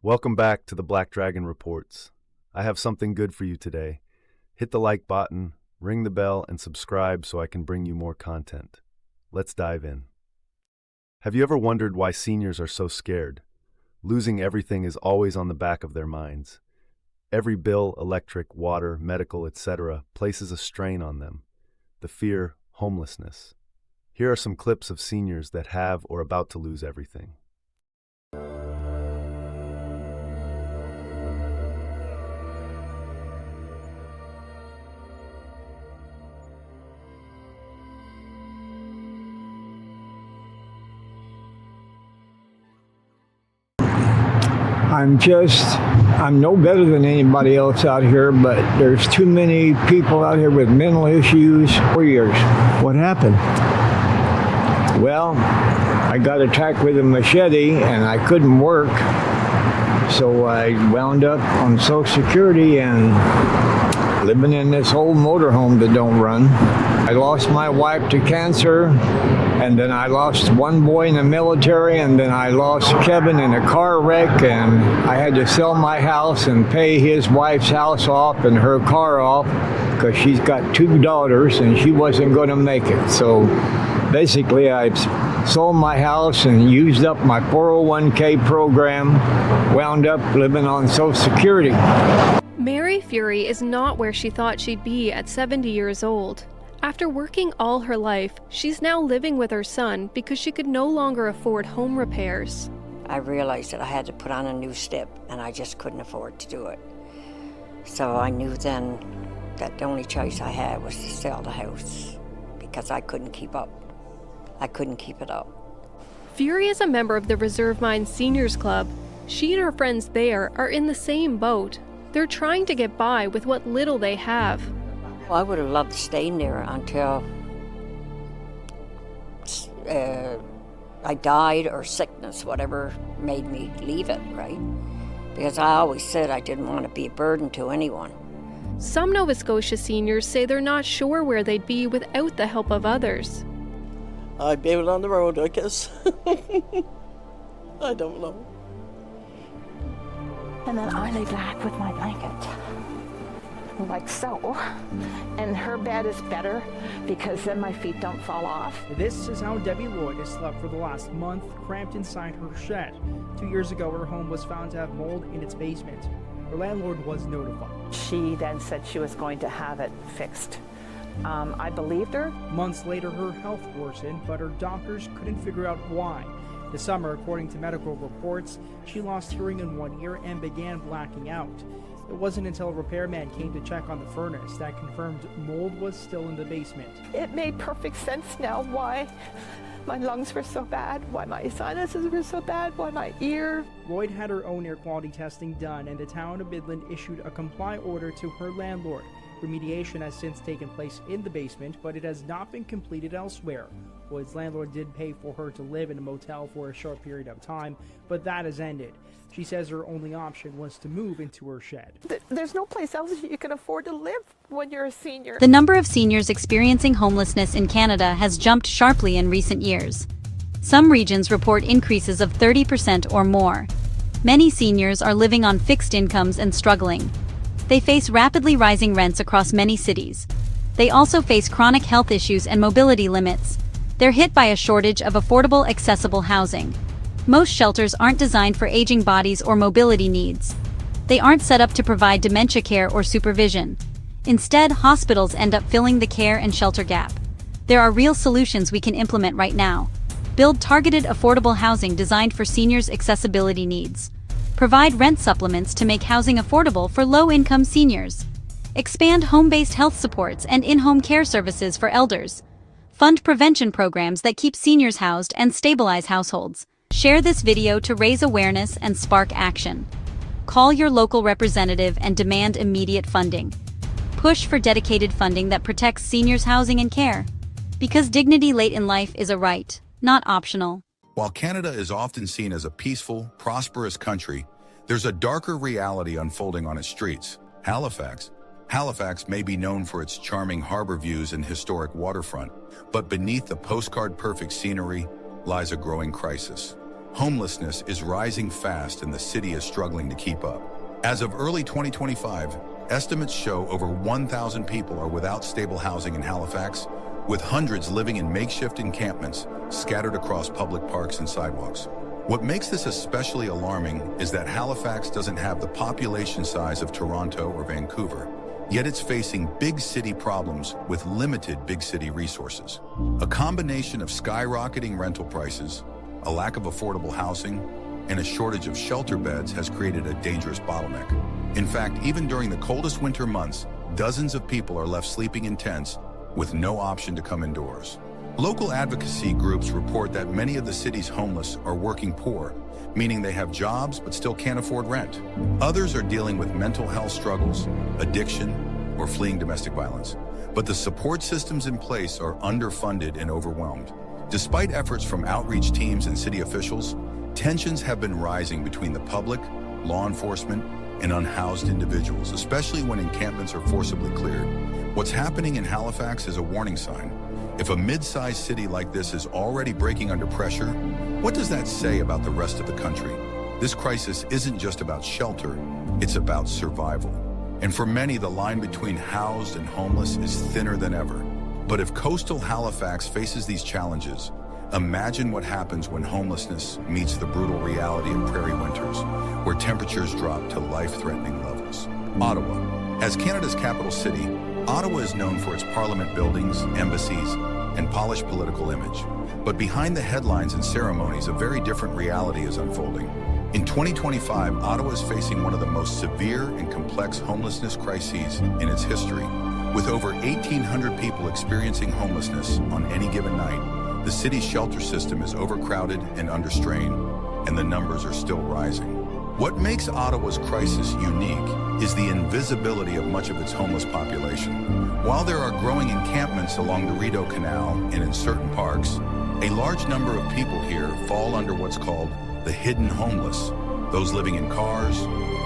Welcome back to the Black Dragon Reports. I have something good for you today. Hit the like button, ring the bell, and subscribe so I can bring you more content. Let's dive in. Have you ever wondered why seniors are so scared? Losing everything is always on the back of their minds. Every bill, electric, water, medical, etc., places a strain on them. The fear, homelessness. Here are some clips of seniors that have or are about to lose everything. I'm no better than anybody else out here, but there's too many people out here with mental issues for years. What happened? Well, I got attacked with a machete and I couldn't work, so I wound up on Social Security and living in this old motorhome that don't run. I lost my wife to cancer, and then I lost one boy in the military, and then I lost Kevin in a car wreck, and I had to sell my house and pay his wife's house off and her car off because she's got two daughters and she wasn't going to make it. So basically I sold my house and used up my 401k program, wound up living on Social Security. Mary Fury is not where she thought she'd be at 70 years old. After working all her life, she's now living with her son because she could no longer afford home repairs. I realized that I had to put on a new step and I just couldn't afford to do it. So I knew then that the only choice I had was to sell the house because I couldn't keep up. I couldn't keep it up. Fury is a member of the Reserve Mines Seniors Club. She and her friends there are in the same boat. They're trying to get by with what little they have. Well, I would have loved to stay in there until I died or sickness, whatever made me leave it, right? Because I always said I didn't want to be a burden to anyone. Some Nova Scotia seniors say they're not sure where they'd be without the help of others. I'd be out on the road, I guess. I don't know. And then I lay back with my blanket, like so. And her bed is better because then my feet don't fall off. This is how Debbie Lloyd has slept for the last month, cramped inside her shed. 2 years ago, her home was found to have mold in its basement. Her landlord was notified. She then said she was going to have it fixed. I believed her. Months later, her health worsened, but her doctors couldn't figure out why. This summer, according to medical reports, she lost hearing in one ear and began blacking out. It wasn't until a repairman came to check on the furnace that confirmed mold was still in the basement. It made perfect sense now why my lungs were so bad, why my sinuses were so bad, why my ear. Lloyd had her own air quality testing done, and the town of Midland issued a comply order to her landlord. Remediation has since taken place in the basement, but it has not been completed elsewhere. Lloyd's landlord did pay for her to live in a motel for a short period of time, but that has ended. She says her only option was to move into her shed. There's no place else you can afford to live when you're a senior. The number of seniors experiencing homelessness in Canada has jumped sharply in recent years. Some regions report increases of 30% or more. Many seniors are living on fixed incomes and struggling. They face rapidly rising rents across many cities. They also face chronic health issues and mobility limits. They're hit by a shortage of affordable, accessible housing. Most shelters aren't designed for aging bodies or mobility needs. They aren't set up to provide dementia care or supervision. Instead, hospitals end up filling the care and shelter gap. There are real solutions we can implement right now. Build targeted, affordable housing designed for seniors' accessibility needs. Provide rent supplements to make housing affordable for low-income seniors. Expand home-based health supports and in-home care services for elders. Fund prevention programs that keep seniors housed and stabilize households. Share this video to raise awareness and spark action. Call your local representative and demand immediate funding. Push for dedicated funding that protects seniors' housing and care. Because dignity late in life is a right, not optional. While Canada is often seen as a peaceful, prosperous country, there's a darker reality unfolding on its streets. Halifax may be known for its charming harbor views and historic waterfront, but beneath the postcard-perfect scenery lies a growing crisis. homelessness is rising fast and the city is struggling to keep up. As of early 2025, estimates show over 1,000 people are without stable housing in Halifax, with hundreds living in makeshift encampments scattered across public parks and sidewalks. What makes this especially alarming is that Halifax doesn't have the population size of Toronto or Vancouver, yet it's facing big city problems with limited big city resources. A combination of skyrocketing rental prices, a lack of affordable housing, and a shortage of shelter beds has created a dangerous bottleneck. In fact, even during the coldest winter months, dozens of people are left sleeping in tents with no option to come indoors. Local advocacy groups report that many of the city's homeless are working poor, meaning they have jobs but still can't afford rent. Others are dealing with mental health struggles, addiction, or fleeing domestic violence. But the support systems in place are underfunded and overwhelmed. Despite efforts from outreach teams and city officials, tensions have been rising between the public, law enforcement, and unhoused individuals, especially when encampments are forcibly cleared. What's happening in Halifax is a warning sign. If a mid-sized city like this is already breaking under pressure, what does that say about the rest of the country? This crisis isn't just about shelter, it's about survival. And for many, the line between housed and homeless is thinner than ever. But if coastal Halifax faces these challenges, imagine what happens when homelessness meets the brutal reality of prairie winters, where temperatures drop to life-threatening levels. Ottawa. As Canada's capital city, Ottawa is known for its parliament buildings, embassies, and polished political image. But behind the headlines and ceremonies, a very different reality is unfolding. In 2025, Ottawa is facing one of the most severe and complex homelessness crises in its history. With over 1,800 people experiencing homelessness on any given night, the city's shelter system is overcrowded and under strain, and the numbers are still rising. What makes Ottawa's crisis unique is the invisibility of much of its homeless population. While there are growing encampments along the Rideau Canal and in certain parks, a large number of people here fall under what's called the hidden homeless, those living in cars,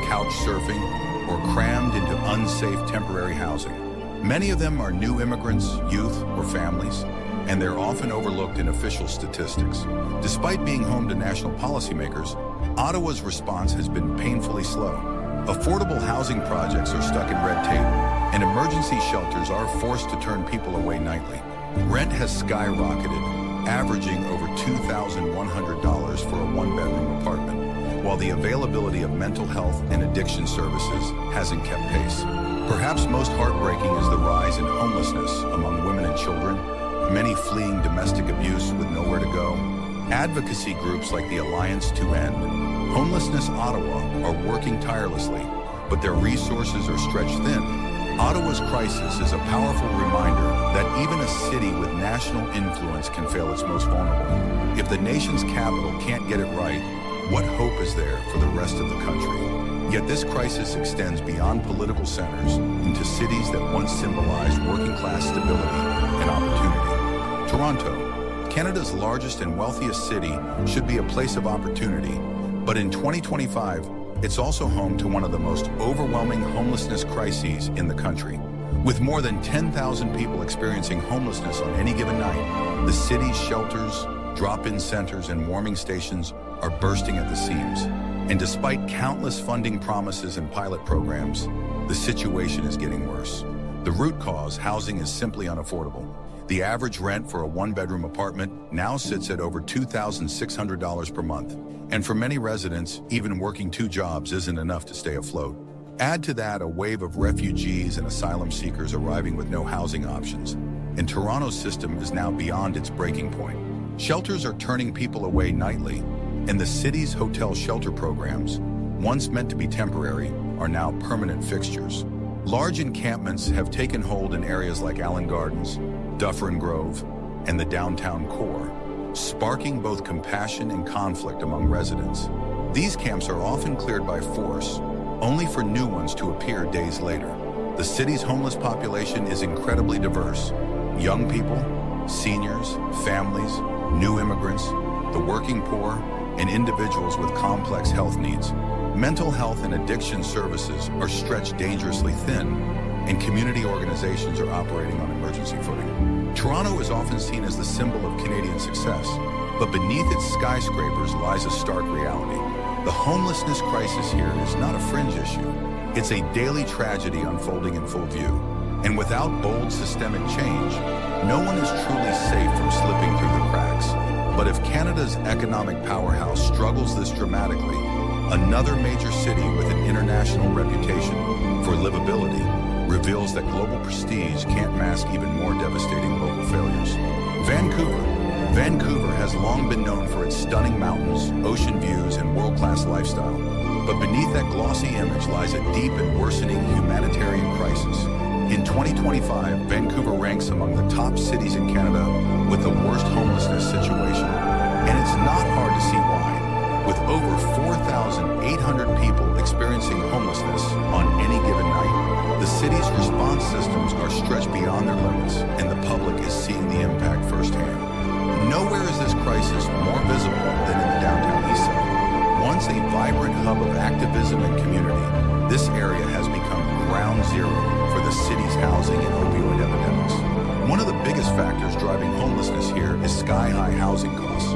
couch surfing, or crammed into unsafe temporary housing. Many of them are new immigrants, youth, or families, and they're often overlooked in official statistics. Despite being home to national policymakers, Ottawa's response has been painfully slow. Affordable housing projects are stuck in red tape, and emergency shelters are forced to turn people away nightly. Rent has skyrocketed, averaging over $2,100 for a one-bedroom apartment, while the availability of mental health and addiction services hasn't kept pace. Perhaps most heartbreaking is the rise in homelessness among women and children, many fleeing domestic abuse with nowhere to go. Advocacy groups like the Alliance to End Homelessness Ottawa are working tirelessly, but their resources are stretched thin. Ottawa's crisis is a powerful reminder that even a city with national influence can fail its most vulnerable. If the nation's capital can't get it right, what hope is there for the rest of the country? Yet this crisis extends beyond political centers into cities that once symbolized working-class stability and opportunity. Toronto, Canada's largest and wealthiest city, should be a place of opportunity, but in 2025, it's also home to one of the most overwhelming homelessness crises in the country. With more than 10,000 people experiencing homelessness on any given night, the city's shelters, drop-in centers, and warming stations are bursting at the seams. And despite countless funding promises and pilot programs, the situation is getting worse. The root cause, housing, is simply unaffordable. The average rent for a one-bedroom apartment now sits at over $2,600 per month. And for many residents, even working two jobs isn't enough to stay afloat. Add to that a wave of refugees and asylum seekers arriving with no housing options, and Toronto's system is now beyond its breaking point. Shelters are turning people away nightly, and the city's hotel shelter programs, once meant to be temporary, are now permanent fixtures. Large encampments have taken hold in areas like Allen Gardens, Dufferin Grove, and the downtown core, sparking both compassion and conflict among residents. These camps are often cleared by force, only for new ones to appear days later. The city's homeless population is incredibly diverse. Young people, seniors, families, new immigrants, the working poor, and individuals with complex health needs. Mental health and addiction services are stretched dangerously thin, and community organizations are operating on emergency footing. Toronto is often seen as the symbol of Canadian success, But beneath its skyscrapers lies a stark reality. The homelessness crisis here is not a fringe issue. It's a daily tragedy unfolding in full view. And without bold systemic change, no one is truly safe from slipping through the cracks. But if Canada's economic powerhouse struggles this dramatically, another major city with an international reputation for livability reveals that global prestige can't mask even more devastating local failures. Vancouver has long been known for its stunning mountains, ocean views, and world-class lifestyle. But beneath that glossy image lies a deep and worsening humanitarian crisis. In 2025, Vancouver ranks among the top cities in Canada with the worst homelessness situation. And it's not hard to see why. With over 4,800 people experiencing homelessness on any given night, the city's response systems are stretched beyond their limits, and the public is seeing the impact firsthand. Nowhere is this crisis more visible than in the downtown east side. Once a vibrant hub of activism and community, this area has become ground zero for the city's housing and opioid epidemics. One of the biggest factors driving homelessness here is sky-high housing costs.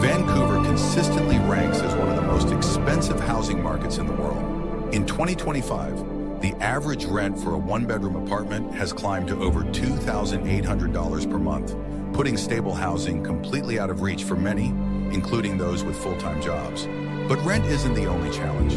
Vancouver consistently ranks as one of the most expensive housing markets in the world. In 2025, the average rent for a one-bedroom apartment has climbed to over $2,800 per month, putting stable housing completely out of reach for many, including those with full-time jobs. But rent isn't the only challenge.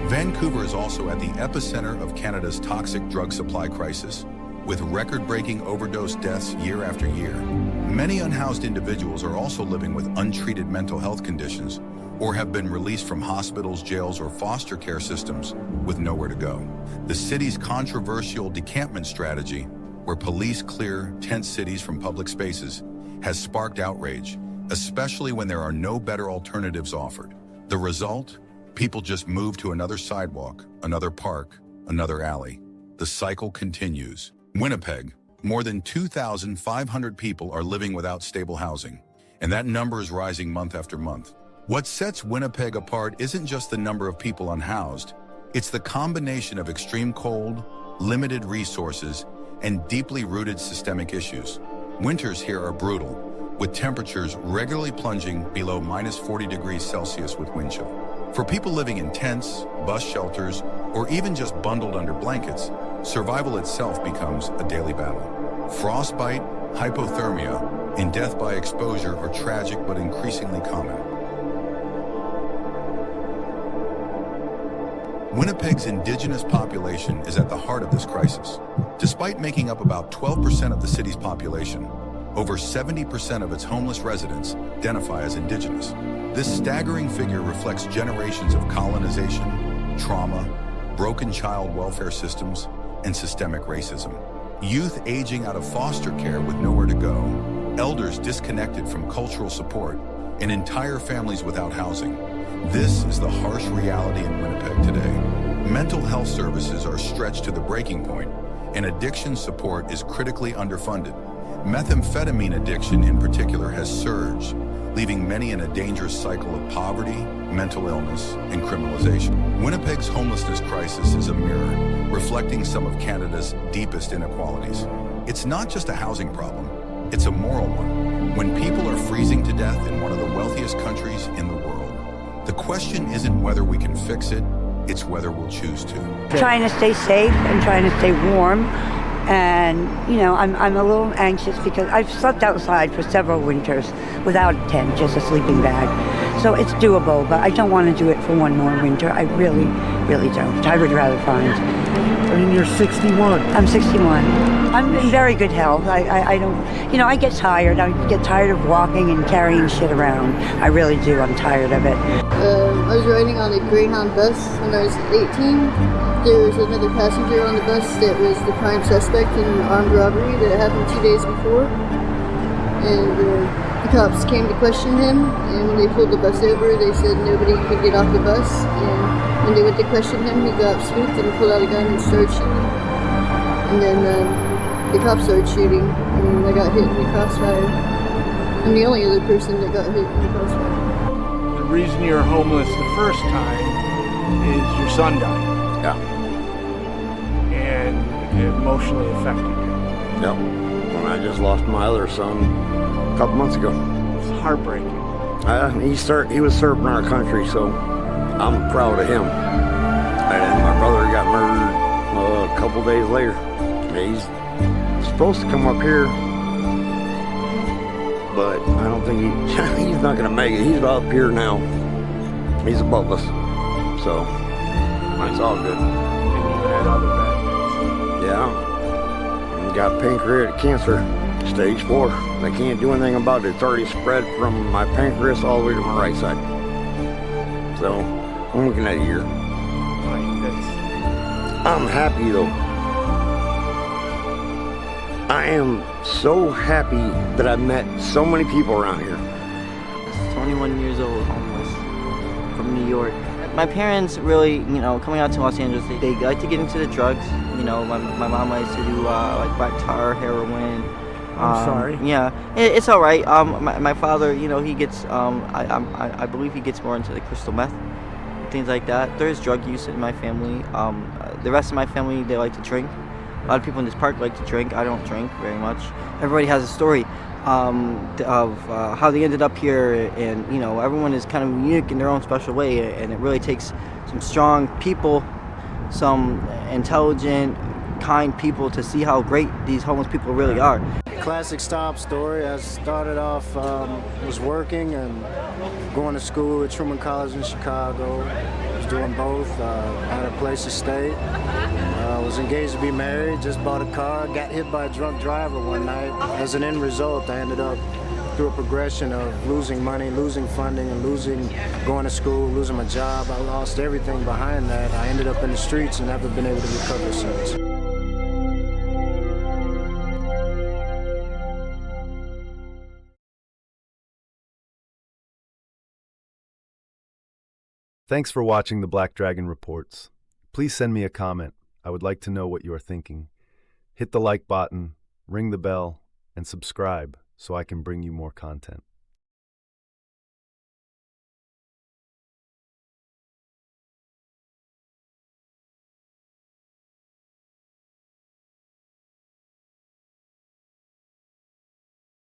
Vancouver is also at the epicenter of Canada's toxic drug supply crisis, with record-breaking overdose deaths year after year. Many unhoused individuals are also living with untreated mental health conditions or have been released from hospitals, jails, or foster care systems with nowhere to go. The city's controversial decampment strategy, where police clear tent cities from public spaces, has sparked outrage, especially when there are no better alternatives offered. The result? People just move to another sidewalk, another park, another alley. The cycle continues. Winnipeg, more than 2,500 people are living without stable housing, and that number is rising month after month. What sets Winnipeg apart isn't just the number of people unhoused, it's the combination of extreme cold, limited resources, and deeply rooted systemic issues. Winters here are brutal, with temperatures regularly plunging below -40 degrees Celsius with wind chill. For people living in tents, bus shelters, or even just bundled under blankets, survival itself becomes a daily battle. Frostbite, hypothermia, and death by exposure are tragic but increasingly common. Winnipeg's Indigenous population is at the heart of this crisis. Despite making up about 12% of the city's population, over 70% of its homeless residents identify as Indigenous. This staggering figure reflects generations of colonization, trauma, broken child welfare systems, and systemic racism. Youth aging out of foster care with nowhere to go, elders disconnected from cultural support, and entire families without housing. This is the harsh reality in Winnipeg today. Mental health services are stretched to the breaking point, and addiction support is critically underfunded. Methamphetamine addiction in particular has surged, leaving many in a dangerous cycle of poverty, mental illness, and criminalization. Winnipeg's homelessness crisis is a mirror, reflecting some of Canada's deepest inequalities. It's not just a housing problem, it's a moral one. When people are freezing to death in one of the wealthiest countries in the world, the question isn't whether we can fix it, it's whether we'll choose to. Trying to stay safe and trying to stay warm. And, you know, I'm a little anxious because I've slept outside for several winters without a tent, just a sleeping bag. So it's doable, but I don't want to do it for one more winter. I really, really don't. I would rather find. And you're 61. I'm 61. I'm in very good health. I don't, you know, I get tired. I get tired of walking and carrying shit around. I really do. I'm tired of it. I was riding on a Greyhound bus when I was 18. There was another passenger on the bus that was the prime suspect in an armed robbery that happened 2 days before. And the cops came to question him, and when they pulled the bus over, they said nobody could get off the bus. And when they went to question him, he got spooked and pulled out a gun and started shooting. And then the cops started shooting, and I got hit in the crossfire. I'm the only other person that got hit in the crossfire. The reason you're homeless the first time is your son died. Yeah. And it emotionally affected you. Yep. When I just lost my other son a couple months ago. It's heartbreaking. He was serving our country, so I'm proud of him. And my brother got murdered a couple days later. He's supposed to come up here, but I don't think he's not going to make it. He's up here now. He's above us, so it's all good. Yeah, he got pancreatic cancer, stage 4. They can't do anything about it. It's already spread from my pancreas all the way to my right side. So I'm looking at a year. I'm happy though. I am so happy that I've met so many people around here. 21 years old, homeless, from New York. My parents really, coming out to Los Angeles, they like to get into the drugs. My mom likes to do like black tar, heroin. I'm sorry. Yeah, it's all right. My father, he gets, I believe he gets more into the crystal meth, things like that. There is drug use in my family. The rest of my family, they like to drink. A lot of people in this park like to drink. I don't drink very much. Everybody has a story of how they ended up here, and everyone is kind of unique in their own special way, and it really takes some strong people, some intelligent, kind people to see how great these homeless people really are. Classic stop story. I started off, was working and going to school at Truman College in Chicago. I was doing both. Had a place to stay. Was engaged to be married, just bought a car, got hit by a drunk driver one night. As an end result, I ended up through a progression of losing money, losing funding, and going to school, losing my job. I lost everything behind that. I ended up in the streets and never been able to recover since. Thanks for watching the Black Dragon Reports. Please send me a comment. I would like to know what you are thinking. Hit the like button, ring the bell, and subscribe so I can bring you more content.